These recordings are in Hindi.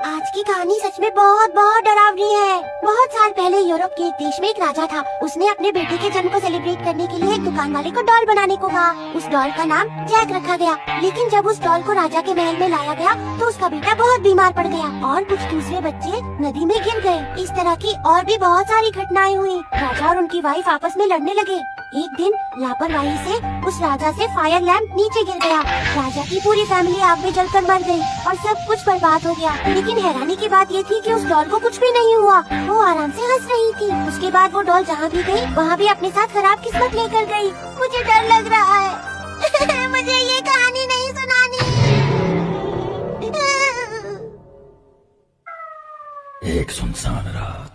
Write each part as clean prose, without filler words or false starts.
आज की कहानी सच में बहुत बहुत डरावनी है। बहुत साल पहले यूरोप के एक देश में एक राजा था। उसने अपने बेटे के जन्म को सेलिब्रेट करने के लिए एक दुकान वाले को डॉल बनाने को कहा। उस डॉल का नाम जैक रखा गया। लेकिन जब उस डॉल को राजा के महल में लाया गया तो उसका बेटा बहुत बीमार पड़ गया और कुछ दूसरे बच्चे नदी में गिर गए। इस तरह की और भी बहुत सारी घटनाएं हुई। राजा और उनकी वाइफ आपस में लड़ने लगे। एक दिन लापरवाही से उस राजा से फायर लैंप नीचे गिर गया। राजा की पूरी फैमिली आग में जलकर मर गई और सब कुछ बर्बाद हो गया। लेकिन हैरानी की बात ये थी कि उस डॉल को कुछ भी नहीं हुआ। वो आराम से हंस रही थी। उसके बाद वो डॉल जहाँ भी गई वहाँ भी अपने साथ खराब किस्मत लेकर गई। मुझे डर लग रहा है। मुझे ये कहानी नहीं सुनानी। एक सुनसान रात।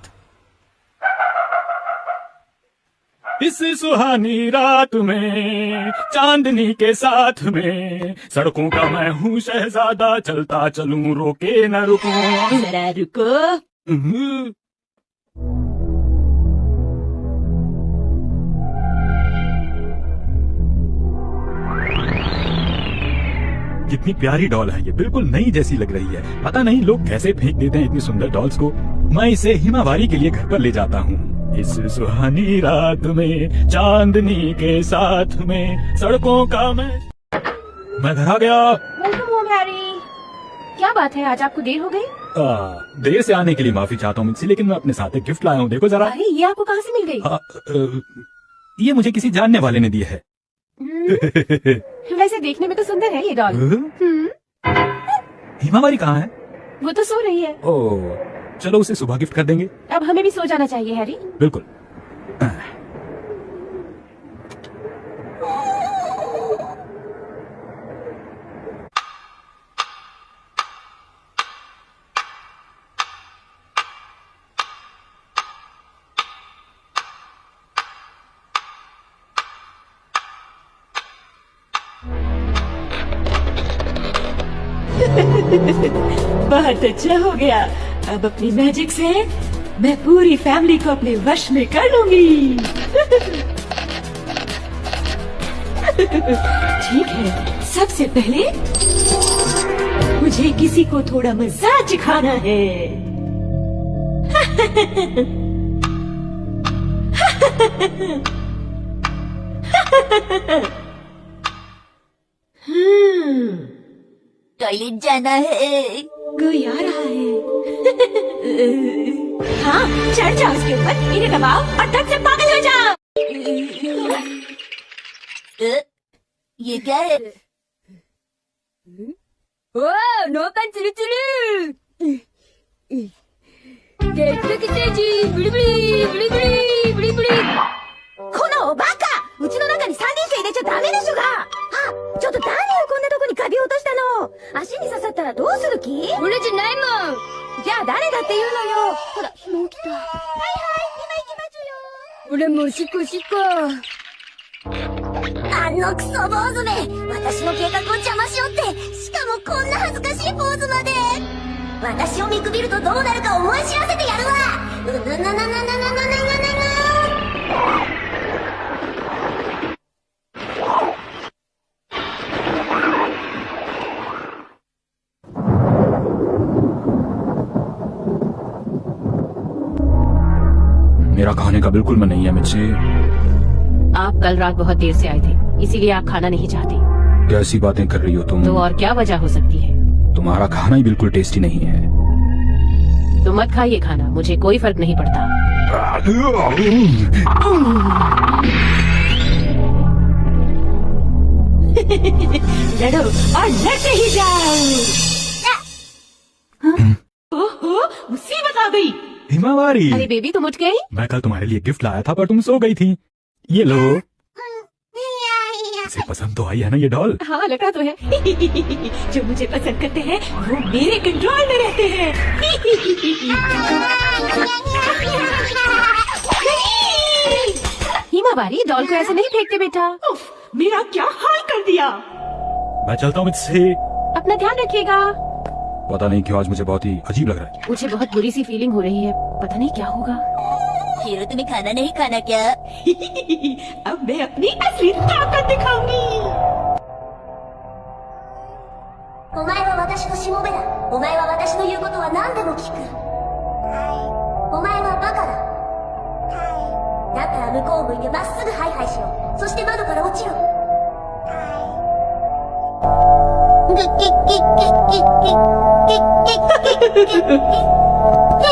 इस सुहानी रात में चांदनी के साथ में सड़कों का मैं हूँ शहजादा, चलता चलूं रोके न रुकूं। जरा रुको। कितनी प्यारी डॉल है ये, बिल्कुल नई जैसी लग रही है। पता नहीं लोग कैसे फेंक देते हैं इतनी सुंदर डॉल्स को। मैं इसे हिमावारी के लिए घर पर ले जाता हूँ। इस सुहानी रात में चांदनी के साथ में सड़कों का मैं घर आ गया। Welcome home Harry. क्या बात है, आज आपको देर हो गई? देर से आने के लिए माफी चाहता हूँ मुझसे, लेकिन मैं अपने साथ एक गिफ्ट लाया हूँ। देखो जरा। अरे ये आपको कहाँ से मिल गई? ये मुझे किसी जानने वाले ने दी है। वैसे देखने में तो सुंदर है ये डॉल। हिमावारी कहाँ है? वो तो सो रही है। ओह, चलो उसे सुबह गिफ्ट कर देंगे। अब हमें भी सो जाना चाहिए हैरी। बिल्कुल। बहुत अच्छा हो गया। अब अपनी मैजिक से मैं पूरी फैमिली को अपने वश में कर लूंगी। ठीक है, सबसे पहले मुझे किसी को थोड़ा मजा चिखाना है। टॉयलेट जाना है। कोई आ रहा है। हाँ, चढ़ जाओ उसके ऊपर, इन्हें दबाओ और धक से पागल हो जाओ। ये क्या है? ओ, नौकन चुलू चुलू। देखते किसे जी, बुड़ी बुड़ी बुड़ी बुड़ी बुड़ी बुड़ी। このバカ、うちの中に三輪車入れちゃダメでしょが。あ、ちょっと誰よこんなとこにカビ落としたの。足に刺さったらどうする気？俺じゃないもん。じゃあ誰だって言うのよ。ほら、紐起きた。はいはい、今行きますよ。俺もおしっこおしっこ。あのクソ坊主め、私の計画を邪魔しよって。しかもこんな恥ずかしいポーズまで。私を見くびるとどうなるか思い知らせてやるわ。うぬぬぬぬぬぬぬぬぬぬ。मेरा खाने का बिल्कुल मन नहीं है मुझसे। आप कल रात बहुत देर से आए थे, इसीलिए आप खाना नहीं चाहते। कैसी बातें कर रही हो तुम? तो और क्या वजह हो सकती है? तुम्हारा खाना ही बिल्कुल टेस्टी नहीं है। तो मत खाइए खाना, मुझे कोई फर्क नहीं पड़ता। लड़ो और लड़ते ही जाओ। ओहो, मुसीबत आ गई। हिमावारी, अरे बेबी, तुम उठ गई? मैं कल तुम्हारे लिए गिफ्ट लाया था पर तुम सो गई थी। ये लो। इसे पसंद तो आई है ना ये डॉल? हाँ, लगा तो है। जो मुझे पसंद करते हैं वो मेरे कंट्रोल में रहते हैं। हिमावारी, डॉल को ऐसे नहीं फेंकते बेटा। मेरा क्या हाल कर दिया। मैं चलता हूँ इससे। अपना ध्यान रखिएगा। पता नहीं क्यों आज मुझे बहुत ही अजीब लग रहा है। मुझे बहुत बुरी सी फीलिंग हो रही है, पता नहीं क्या होगा। हीरो, तुम्हें खाना नहीं खाना क्या? अब मैं अपनी असली ताकत दिखाऊंगी। お前は私のしもべだ。お前は私私の言うことは何でも聞く。お前はバカだ。だから向こう向いてまっすぐハイハイしろ。そして窓から落ちろ。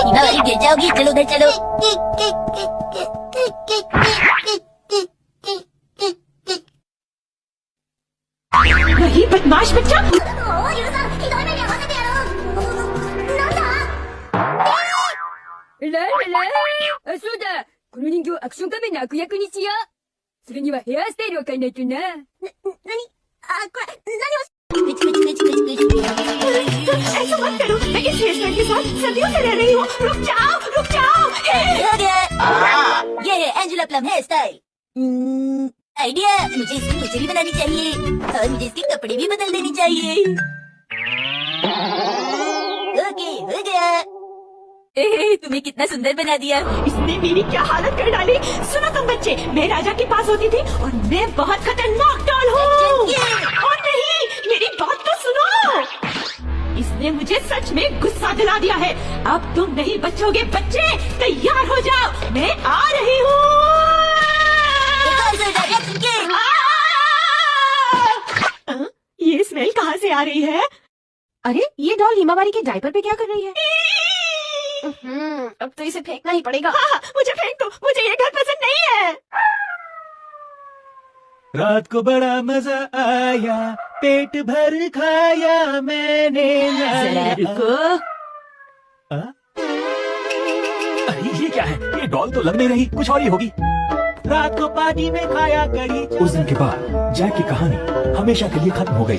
हिमावारी गिर जाओगी, चलो उधर चलो। वही बदमाश बच्चा। もう許さん、ひどい目に遭わせてやろう。なんだラララ。あ、そうだ。この人形アクション仮面の悪役にしよう。それにはヘアスタイルを変えないとな。なにあ、これ、何をプチプチプチプチプチプチ。 ऐसा मत करो, मैं इस हेयर स्टाइल के साथ सदियों से रह रही हूँ। रुक जाओ, रुक जाओ। हो गया। ये है Angela Plum hair style. Idea, मुझे इसकी मूछें भी बनानी चाहिए और मुझे इसके कपड़े भी बदल देने चाहिए। ओके, हो गया। तुम्हें कितना सुंदर बना दिया। इसने मेरी क्या हालत कर डाली। सुनो तुम बच्चे, मैं राजा के पास होती थी और मैं बहुत खतरनाक डॉल हूँ। और नहीं, मेरी बात तो सुनो। इसने मुझे सच में गुस्सा दिला दिया है। अब तुम नहीं बचोगे बच्चे, तैयार हो जाओ, मैं आ रही हूँ। ये स्मेल कहाँ से आ रही है? अरे ये डॉल हिमावारी के डायपर पे क्या कर रही है? अब तो इसे फेंकना ही पड़ेगा। हाँ, मुझे फेंक दो, मुझे ये घर पसंद नहीं है। रात को बड़ा मजा आया, पेट भर खाया मैंने। जरा रुको। अरे ये क्या है? ये डॉल तो लग नहीं रही, कुछ और ही होगी। रात को पार्टी में खाया कड़ी। उस दिन के बाद जैक की कहानी हमेशा के लिए खत्म हो गई।